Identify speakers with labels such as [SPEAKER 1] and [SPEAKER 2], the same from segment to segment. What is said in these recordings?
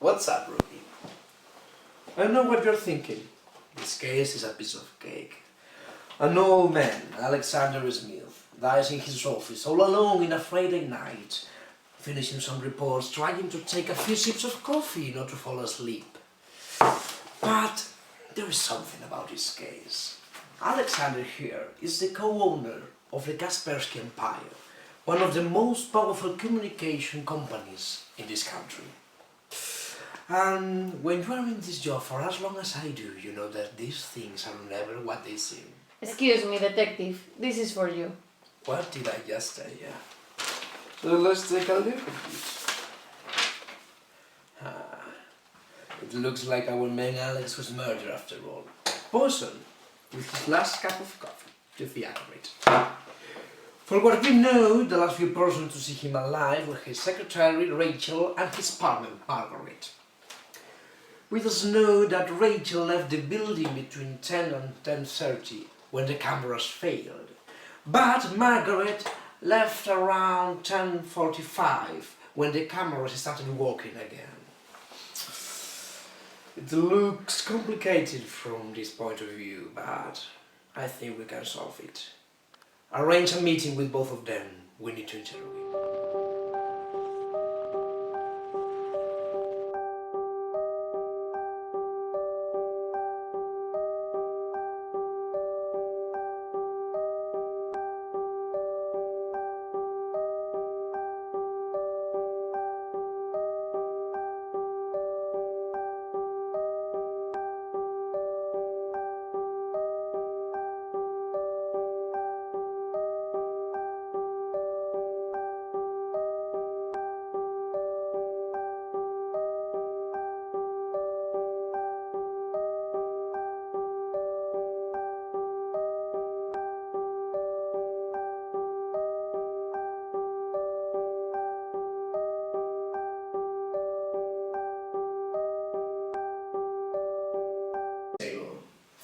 [SPEAKER 1] What's up, rookie? I know what you're thinking. This case is a piece of cake. An old man, Alexander Smith, dies in his office all alone in a Friday night, finishing some reports, trying to take a few sips of coffee not to fall asleep. But there is something about this case. Alexander here is the co-owner of the Kaspersky Empire, one of the most powerful communication companies in this country. And when you are in this job for as long as I do, you know that these things are never what they seem.
[SPEAKER 2] Excuse me, detective. This is for you.
[SPEAKER 1] What did I just say? Yeah. So let's take a look at it. It looks like our man Alex was murdered after all. Poisoned with his last cup of coffee, to be accurate. For what we know, the last few persons to see him alive were his secretary Rachel and his partner Margaret. We just know that Rachel left the building between 10 and 10:30 when the cameras failed. But Margaret left around 10:45 when the cameras started working again. It looks complicated from this point of view, but I think we can solve it. Arrange a meeting with both of them. We need to interrogate.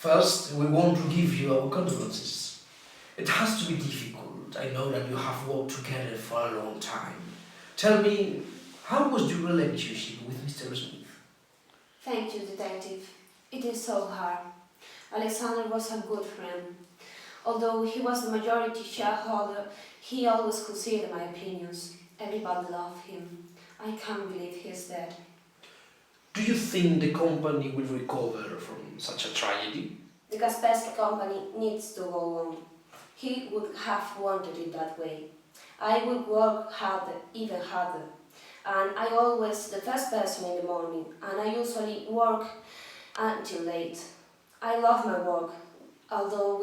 [SPEAKER 1] First, we want to give you our condolences. It has to be difficult. I know that you have worked together for a long time. Tell me, how was your relationship with Mr. Smith?
[SPEAKER 3] Thank you, detective. It is so hard. Alexander was a good friend. Although he was the majority shareholder, he always considered my opinions. Everybody loved him. I can't believe he's dead.
[SPEAKER 1] Do you think the company will recover from such a tragedy?
[SPEAKER 3] The Kaspersky company needs to go on. He would have wanted it that way. I would work harder, even harder. And I always the first person in the morning, and I usually work until late. I love my work, although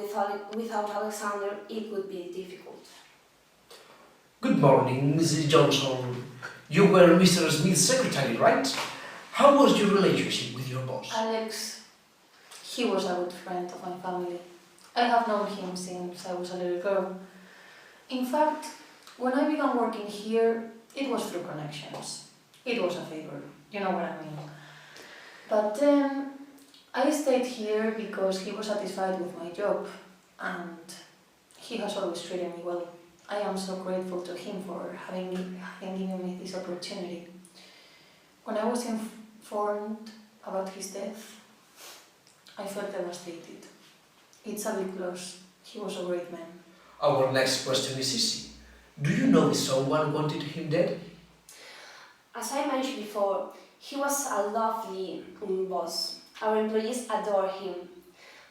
[SPEAKER 3] without Alexander it would be difficult.
[SPEAKER 1] Good morning, Mrs. Johnson. You were Mr. Smith's secretary, right? How was your relationship with your boss?
[SPEAKER 2] Alex, he was a good friend of my family. I have known him since I was a little girl. In fact, when I began working here, it was through connections. It was a favor, you know what I mean. But then, I stayed here because he was satisfied with my job, and he has always treated me well. I am so grateful to him for having given me this opportunity. When I was informed about his death, I felt devastated. It's a big loss. He was a great man.
[SPEAKER 1] Our next question is easy. Do you know if someone wanted him dead?
[SPEAKER 3] As I mentioned before, he was a lovely boss. Our employees adore him.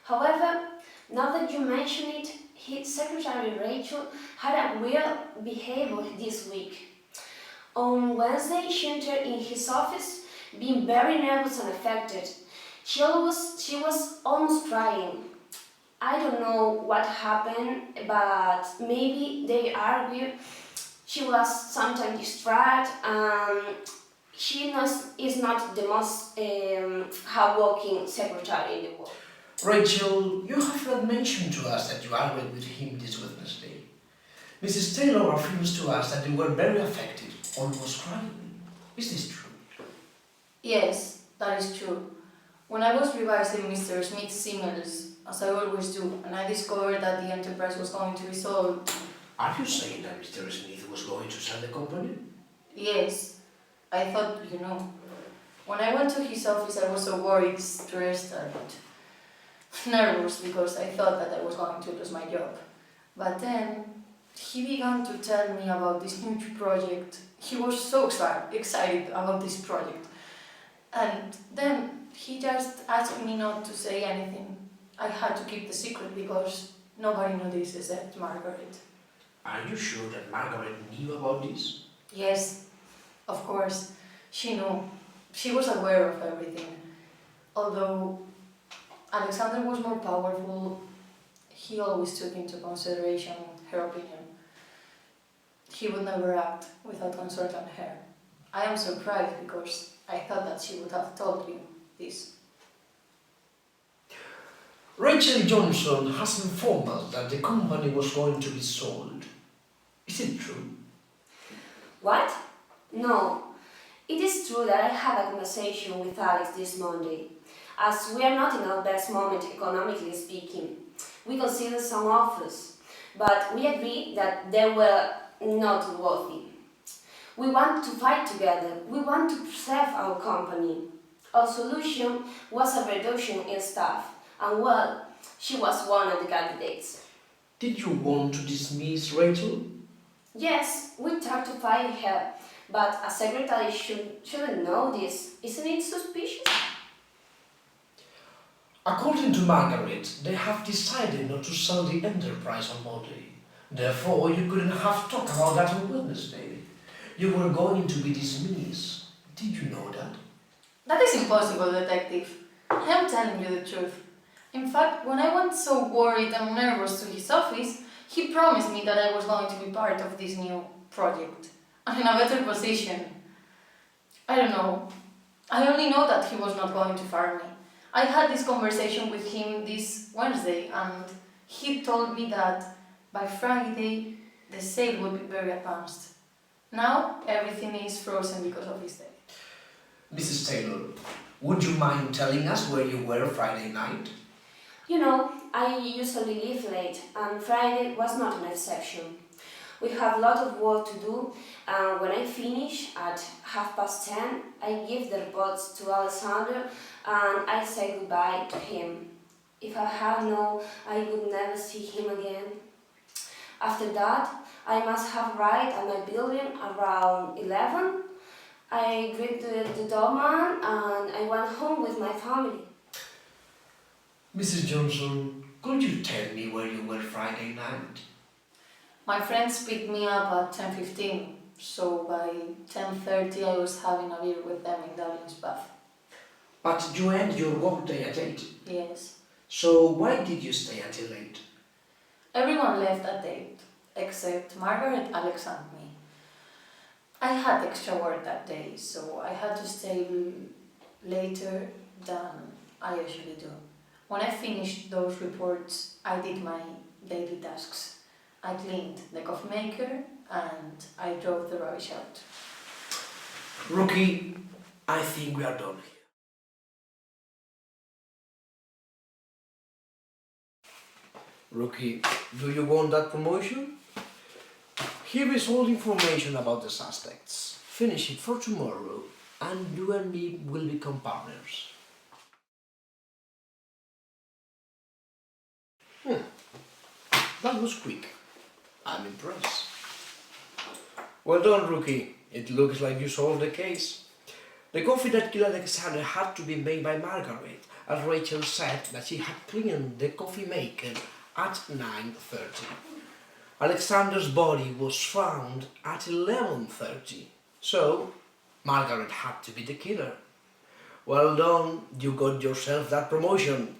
[SPEAKER 3] However, now that you mention it, his secretary Rachel had a weird behavior this week. On Wednesday, she entered in his office, being very nervous and affected. She was almost crying. I don't know what happened, but maybe they argued. She was sometimes distracted, and she is not the most hardworking secretary in the world.
[SPEAKER 1] Rachel, you have not mentioned to us that you argued with him this Wednesday. Mrs. Taylor affirms to us that you were very affected, almost crying. Is this true?
[SPEAKER 2] Yes, that is true. When I was revising Mr. Smith's emails, as I always do, and I discovered that the enterprise was going to be sold.
[SPEAKER 1] Are you saying that Mr. Smith was going to sell the company?
[SPEAKER 2] Yes, I thought, When I went to his office, I was so worried, stressed, and nervous because I thought that I was going to lose my job. But then he began to tell me about this huge project. He was so excited about this project. And then he just asked me not to say anything. I had to keep the secret because nobody knew this except Margaret.
[SPEAKER 1] Are you sure that Margaret knew about this?
[SPEAKER 2] Yes, of course, she knew. She was aware of everything. Although Alexander was more powerful, he always took into consideration her opinion. He would never act without consulting her. I am surprised because I thought that she would have told you this.
[SPEAKER 1] Rachel Johnson has informed us that the company was going to be sold. Is it true?
[SPEAKER 3] What? No. It is true that I had a conversation with Alex this Monday. As we are not in our best moment economically speaking, we considered some offers, but we agreed that they were not worthy. We want to fight together. We want to preserve our company. Our solution was a reduction in staff, and well, she was one of the candidates.
[SPEAKER 1] Did you want to dismiss Rachel?
[SPEAKER 3] Yes, we tried to fire her, but a secretary shouldn't know this. Isn't it suspicious?
[SPEAKER 1] According to Margaret, they have decided not to sell the enterprise on Monday. Therefore, you couldn't have talked about that on Wednesday. You were going to be dismissed. Did you know that?
[SPEAKER 2] That is impossible, detective. I am telling you the truth. In fact, when I went so worried and nervous to his office, he promised me that I was going to be part of this new project and in a better position. I don't know. I only know that he was not going to fire me. I had this conversation with him this Wednesday and he told me that by Friday the sale would be very advanced. Now everything is frozen because of his death.
[SPEAKER 1] Mrs. Taylor, would you mind telling us where you were Friday night?
[SPEAKER 3] You know, I usually leave late, and Friday was not an exception. We have a lot of work to do, and when I finish at 10:30, I give the reports to Alexander and I say goodbye to him. If I had known, I would never see him again. After that, I must have arrived at my building around 11. I greeted the doorman and I went home with my family.
[SPEAKER 1] Mrs. Johnson, could you tell me where you were Friday night?
[SPEAKER 2] My friends picked me up at 10:15, so by 10:30 I was having a beer with them in Dublin's pub.
[SPEAKER 1] But you end your workday at 8.
[SPEAKER 2] Yes.
[SPEAKER 1] So why did you stay until 8?
[SPEAKER 2] Everyone left at 8, except Margaret, Alex and me. I had extra work that day, so I had to stay later than I usually do. When I finished those reports, I did my daily tasks. I cleaned the coffee maker and I drove the rubbish out.
[SPEAKER 1] Rookie, I think we are done here. Rookie, do you want that promotion? Here is all the information about the suspects. Finish it for tomorrow and you and me will become partners. That was quick. I'm impressed. Well done, Rookie. It looks like you solved the case. The coffee that killed Alexander had to be made by Margaret, as Rachel said that she had cleaned the coffee maker at 9:30. Alexander's body was found at 11:30, so Margaret had to be the killer. Well done, you got yourself that promotion.